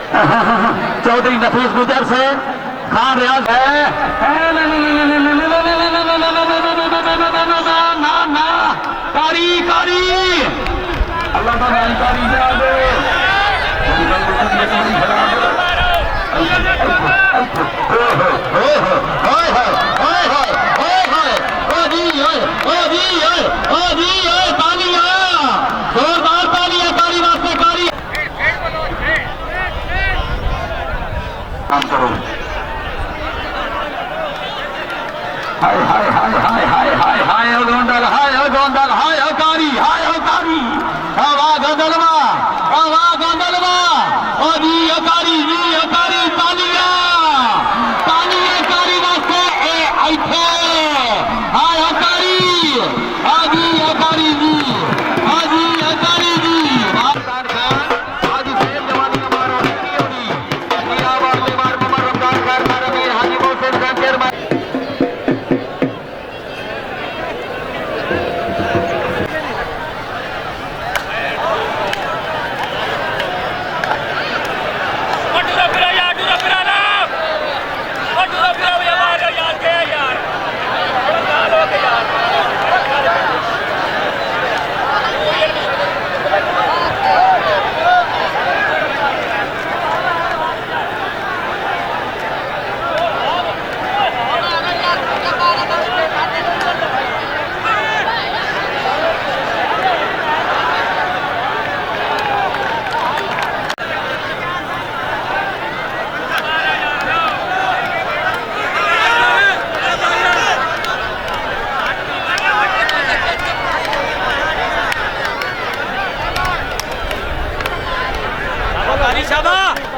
चौधरी नफीस गुजर से खान रियाज है ना कारी कारी अल्लाह का नाम कारी जोरदार तालियां कारी वास्ते कारी काम करो हाय हाय हाय हाय हाय हाय हाय गोंडल हाय गोंडल हाय कारी हवा गोंडलवा ओदी कारी तालियां कारी वास्ते ए आइथे हाय कारी आदी कारी जी शाबाश